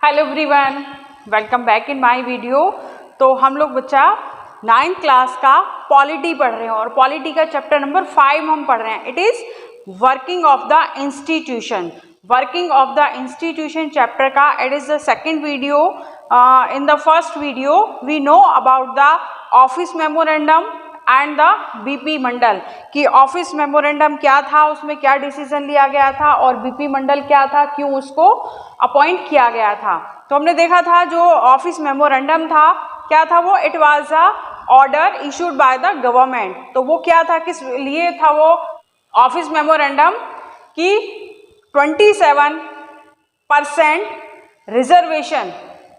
Hello everyone, welcome back in my video. तो हम लोग बच्चा 9th क्लास का पॉलिटी पढ़ रहे हैं और पॉलिटी का चैप्टर नंबर 5 हम पढ़ रहे हैं। It is working of the institution. Working of the institution chapter का it is the second video. In the first video we know about the office memorandum and the BP Mandal कि office memorandum क्या था, उसमें क्या डिसीजन लिया गया था और बीपी मंडल क्या था, क्यों उसको अपॉइंट किया गया था। तो हमने देखा था जो ऑफिस मेमोरेंडम था क्या था वो, it was a order issued by the government. तो वो क्या था, किस लिए था वो ऑफिस मेमोरेंडम कि 27% रिजर्वेशन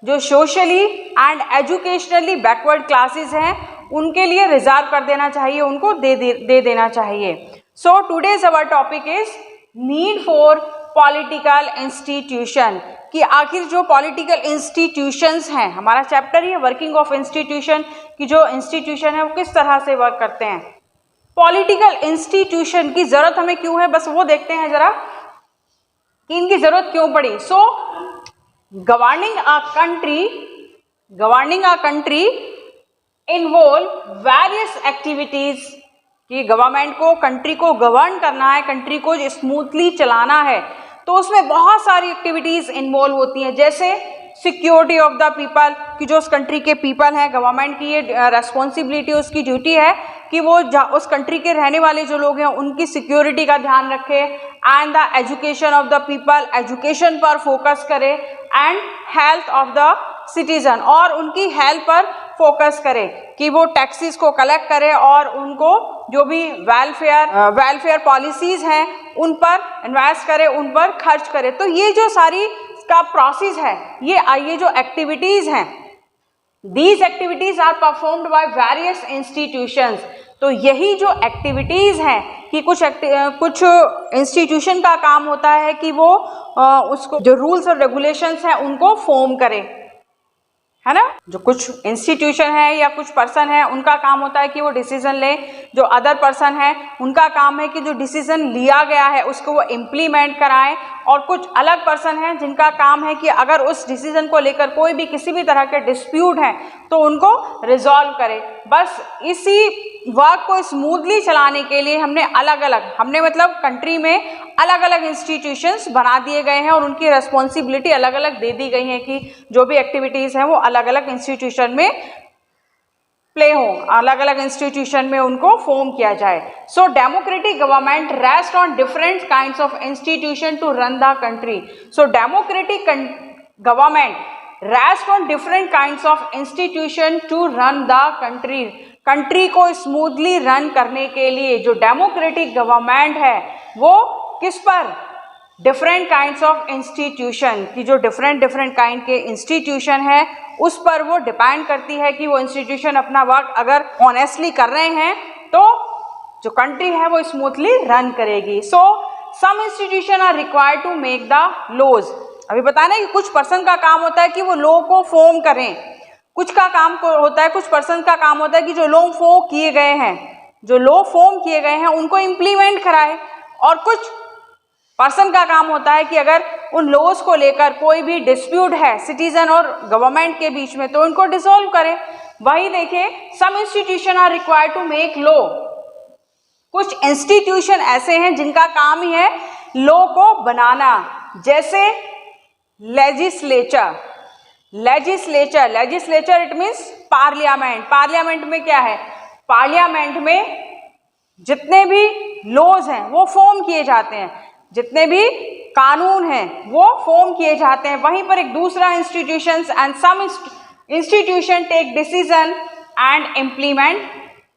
जो socially and educationally backward classes हैं उनके लिए रिजर्व कर देना चाहिए, उनको दे देना चाहिए। So today's our topic is need for political institution कि आखिर जो पॉलिटिकल इंस्टीट्यूशंस हैं, हमारा चैप्टर ही है वर्किंग ऑफ इंस्टीट्यूशन कि जो इंस्टीट्यूशन है वो किस तरह से वर्क करते हैं। पॉलिटिकल इंस्टीट्यूशन की जरूरत हमें क्यों है, बस वो देखते हैं जरा कि इनकी जरूरत क्यों पड़ी। So governing a country involve various activities कि गवर्नमेंट को कंट्री को गवर्न करना है, कंट्री को स्मूथली चलाना है, तो उसमें बहुत सारी एक्टिविटीज इन्वॉल्व होती हैं। जैसे सिक्योरिटी ऑफ द पीपल कि जो उस कंट्री के पीपल हैं, गवर्नमेंट की ये रेस्पॉन्सिबिलिटी, उसकी ड्यूटी है कि वो उस कंट्री के रहने वाले जो लोग हैं उनकी सिक्योरिटी का ध्यान रखे। And the education of the people, education पर फोकस करे। And health of the citizen, और उनकी हेल्थ पर फोकस करे कि वो टैक्सेस को कलेक्ट करे और उनको जो भी वेलफेयर पॉलिसीज हैं उन पर इन्वेस्ट करे, उन पर खर्च करे। तो ये जो सारी का प्रोसेस है, ये जो एक्टिविटीज हैं, these activities are performed by various institutions. तो यही जो एक्टिविटीज हैं कि कुछ इंस्टीट्यूशन का काम होता है कि वो उसको जो रूल्स और रेगुलेशंस हैं उनको फॉर्म करे, है ना। जो कुछ इंस्टीट्यूशन है या कुछ पर्सन है उनका काम होता है कि वो डिसीजन ले, जो अदर पर्सन है उनका काम है कि जो डिसीजन लिया गया है उसको वो इम्प्लीमेंट कराएं। और कुछ अलग पर्सन हैं जिनका काम है कि अगर उस डिसीजन को लेकर कोई भी किसी भी तरह के डिस्प्यूट हैं तो उनको रिजॉल्व करे। बस इसी वर्क को स्मूथली चलाने के लिए हमने मतलब कंट्री में अलग अलग इंस्टीट्यूशंस बना दिए गए हैं और उनकी रेस्पॉन्सिबिलिटी अलग अलग दे दी गई है कि जो भी एक्टिविटीज़ हैं वो अलग अलग इंस्टीट्यूशन में प्ले हो, अलग अलग इंस्टीट्यूशन में उनको फॉर्म किया जाए। So democratic government rest on different kinds of institution to run the country. So democratic government rest on different kinds of institution to run the country. Country को smoothly run करने के लिए जो democratic government है वो किस पर, different kinds of institution की जो डिफरेंट काइंड के इंस्टीट्यूशन है उस पर वो डिपेंड करती है कि वो इंस्टीट्यूशन अपना वर्क अगर ऑनेस्टली कर रहे हैं तो जो कंट्री है वो स्मूथली रन करेगी। So some institution are required to make the laws. अभी बताना कि कुछ पर्सन का काम होता है कि वो लॉ को फॉर्म करें, कुछ का काम होता है, कुछ पर्सन का काम होता है कि जो लॉ फॉर्म किए गए हैं उनको इम्प्लीमेंट कराए। और कुछ पर्सन का काम होता है कि अगर उन लॉज को लेकर कोई भी डिस्प्यूट है सिटीजन और गवर्नमेंट के बीच में तो उनको डिसॉल्व करे। वही देखिए, some institution are required to make law. कुछ इंस्टीट्यूशन ऐसे हैं जिनका काम ही है लॉ को बनाना, जैसे legislature it means parliament. Parliament में क्या है, पार्लियामेंट में जितने भी लॉज हैं वो फॉर्म किए जाते हैं, जितने भी कानून हैं वो फॉर्म किए जाते हैं। वहीं पर एक दूसरा institutions and some institution take decision and implement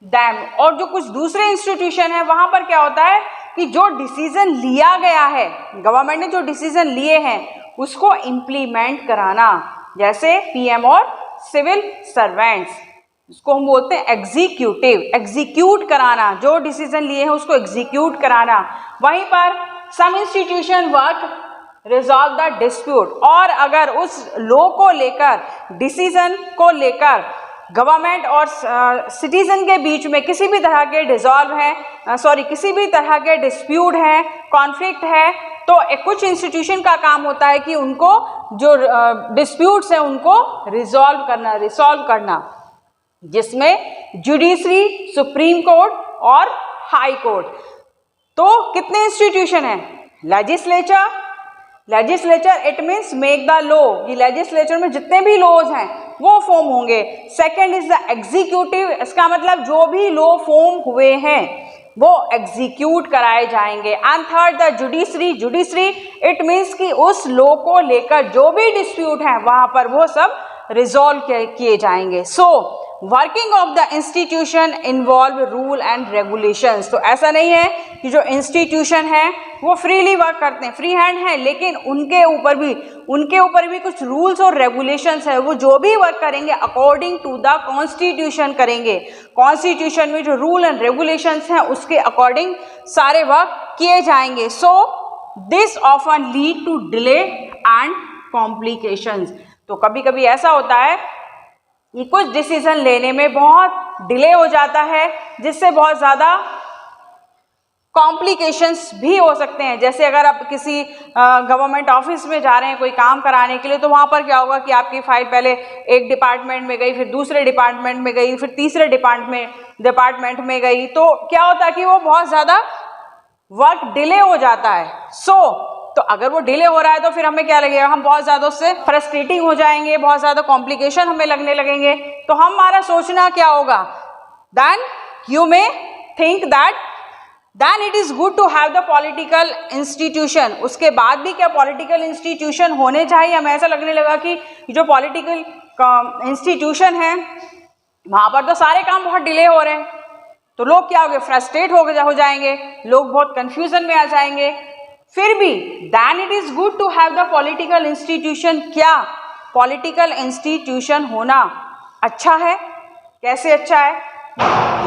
them. और जो कुछ दूसरे इंस्टीट्यूशन है वहां पर क्या होता है कि जो डिसीजन लिया गया है, गवर्नमेंट ने जो डिसीजन लिए हैं उसको इम्प्लीमेंट कराना, जैसे पीएम और सिविल सर्वेंट्स, उसको हम बोलते हैं एग्जीक्यूट कराना, जो डिसीजन लिए हैं उसको एग्जीक्यूट कराना। वहीं पर some institution work resolve the dispute. और अगर उस लॉ को लेकर, डिसीजन को लेकर गवर्नमेंट और सिटीजन के बीच में किसी भी तरह के डिस्प्यूट है, कॉन्फ्लिक्ट है, तो कुछ इंस्टीट्यूशन का काम होता है कि उनको जो डिस्प्यूट्स हैं उनको रिसॉल्व करना, जिसमें जुडिशरी, सुप्रीम कोर्ट और हाई कोर्ट। तो कितने इंस्टीट्यूशन हैं? Legislature it means make the law, ये लेजिस्लेचर में जितने भी लॉज हैं वो फॉर्म होंगे। सेकंड इज द एग्जीक्यूटिव, इसका मतलब जो भी लॉ फॉर्म हुए हैं वो एग्जीक्यूट कराए जाएंगे। And third the judiciary it means कि उस लॉ को लेकर जो भी डिस्प्यूट है वहां पर वो सब रिजॉल्व किए जाएंगे। So working of the institution involve rule and regulations. तो ऐसा नहीं है कि जो इंस्टीट्यूशन है वो फ्रीली वर्क करते हैं, फ्री हैंड है, लेकिन उनके ऊपर भी कुछ रूल्स और रेगुलेशंस है। वो जो भी वर्क करेंगे अकॉर्डिंग टू द कॉन्स्टिट्यूशन करेंगे। कॉन्स्टिट्यूशन में जो रूल एंड रेगुलेशंस हैं उसके अकॉर्डिंग सारे वर्क किए जाएंगे। So this often lead to delay and complications. तो कभी कभी ऐसा होता है कि कुछ डिसीजन लेने में बहुत डिले हो जाता है, जिससे बहुत ज़्यादा कॉम्प्लिकेशंस भी हो सकते हैं। जैसे अगर आप किसी गवर्नमेंट ऑफिस में जा रहे हैं कोई काम कराने के लिए, तो वहाँ पर क्या होगा कि आपकी फाइल पहले एक डिपार्टमेंट में गई, फिर दूसरे डिपार्टमेंट में गई, फिर तीसरे डिपार्टमेंट में गई, तो क्या होता है कि वो बहुत ज़्यादा वर्क डिले हो जाता है। तो अगर वो डिले हो रहा है तो फिर हमें क्या लगेगा, हम बहुत ज़्यादा उससे फ्रस्ट्रेटिंग हो जाएंगे, बहुत ज़्यादा कॉम्प्लिकेशन हमें लगने लगेंगे। तो हमारा सोचना क्या होगा, then you may think that then it is good to have the political institution. उसके बाद भी क्या पॉलिटिकल इंस्टीट्यूशन होने चाहिए? हमें ऐसा लगने लगा कि जो पॉलिटिकल इंस्टीट्यूशन है वहाँ पर तो सारे काम बहुत डिले हो रहे हैं, तो लोग क्या हो गए, फ्रस्ट्रेट हो जाएंगे, लोग बहुत कंफ्यूजन में आ जाएंगे। फिर भी then it is good to have the political institution. क्या पॉलिटिकल इंस्टीट्यूशन होना अच्छा है? कैसे अच्छा है?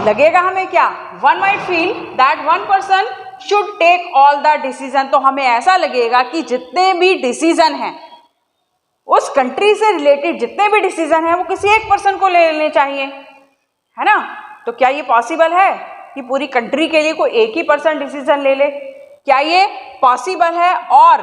लगेगा हमें क्या, one might feel that one person should take all the decision. तो हमें ऐसा लगेगा कि जितने भी डिसीजन हैं उस कंट्री से रिलेटेड, जितने भी डिसीजन हैं वो किसी एक पर्सन को ले लेने चाहिए, है ना। तो क्या ये पॉसिबल है कि पूरी कंट्री के लिए कोई एक ही पर्सन डिसीजन ले ले? क्या ये पॉसिबल है? और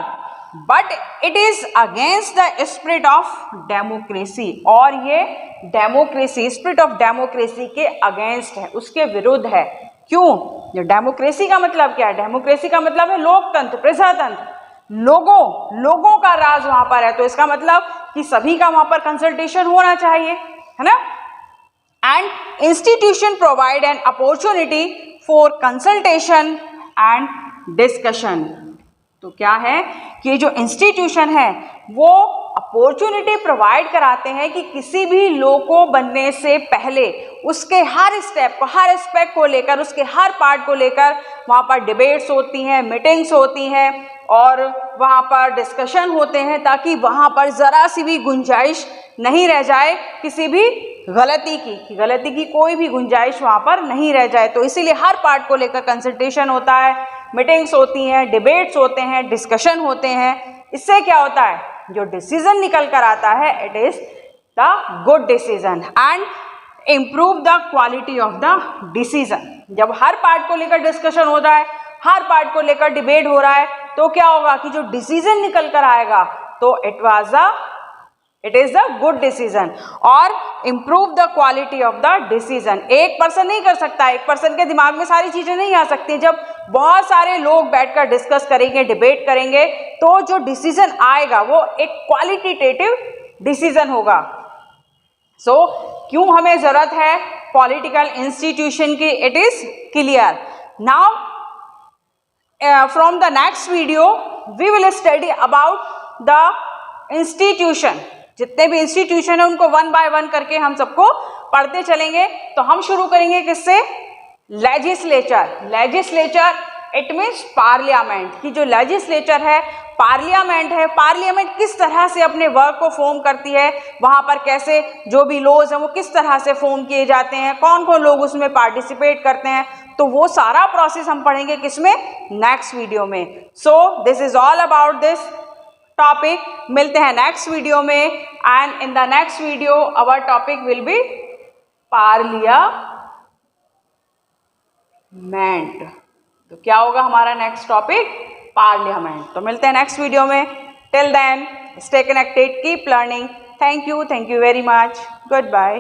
but it is against the spirit of democracy, और ये डेमोक्रेसी, स्पिरिट ऑफ डेमोक्रेसी के अगेंस्ट है, उसके विरुद्ध है। क्यों? ये डेमोक्रेसी का मतलब क्या है? डेमोक्रेसी का मतलब है लोकतंत्र, प्रजातंत्र, लोगों का राज वहां पर है। तो इसका मतलब कि सभी का वहां पर कंसल्टेशन होना चाहिए, है ना। And institution provide an opportunity for consultation and discussion. तो क्या है कि जो इंस्टीट्यूशन है वो अपॉर्चुनिटी प्रोवाइड कराते हैं कि किसी भी लॉ को बनने से पहले उसके हर स्टेप को, हर एस्पेक्ट को लेकर, उसके हर पार्ट को लेकर वहाँ पर डिबेट्स होती हैं, मीटिंग्स होती हैं और वहाँ पर डिस्कशन होते हैं, ताकि वहाँ पर ज़रा सी भी गुंजाइश नहीं रह जाए किसी भी गलती की कोई भी गुंजाइश वहाँ पर नहीं रह जाए। तो इसीलिए हर पार्ट को लेकर कंसल्टेशन होता है, मीटिंग्स होती हैं, डिबेट्स होते हैं, डिस्कशन होते हैं। इससे क्या होता है, जो डिसीजन निकल कर आता है it is the good decision and improve the quality of the decision. जब हर पार्ट को लेकर डिस्कशन हो रहा है, हर पार्ट को लेकर डिबेट हो रहा है, तो क्या होगा कि जो डिसीजन निकल कर आएगा तो it is the good decision और improve the quality of the decision. एक पर्सन नहीं कर सकता, एक पर्सन के दिमाग में सारी चीजें नहीं आ सकती। जब बहुत सारे लोग बैठकर डिस्कस करेंगे, डिबेट करेंगे, तो जो डिसीजन आएगा वो एक क्वालिटेटिव डिसीजन होगा। सो क्यों हमें जरूरत है पॉलिटिकल इंस्टीट्यूशन की? It is clear now. From the next video we will study about the institution. जितने भी इंस्टीट्यूशन है उनको वन बाय वन करके हम सबको पढ़ते चलेंगे। तो हम शुरू करेंगे किससे? Legislature it means parliament. की जो लेजिस्लेचर है, पार्लियामेंट है, पार्लियामेंट किस तरह से अपने वर्क को फॉर्म करती है, वहाँ पर कैसे जो भी लॉज हैं वो किस तरह से फॉर्म किए जाते हैं, कौन कौन लोग उसमें पार्टिसिपेट करते हैं, तो वो सारा प्रोसेस हम पढ़ेंगे किसमें? नेक्स्ट वीडियो में। So this is all about this topic. मिलते हैं नेक्स्ट वीडियो में and in the next video our topic will be parliament. तो क्या होगा हमारा नेक्स्ट टॉपिक? पार्लियामेंट। तो मिलते हैं नेक्स्ट वीडियो में। Till then stay connected, keep learning. Thank you very much. Good bye.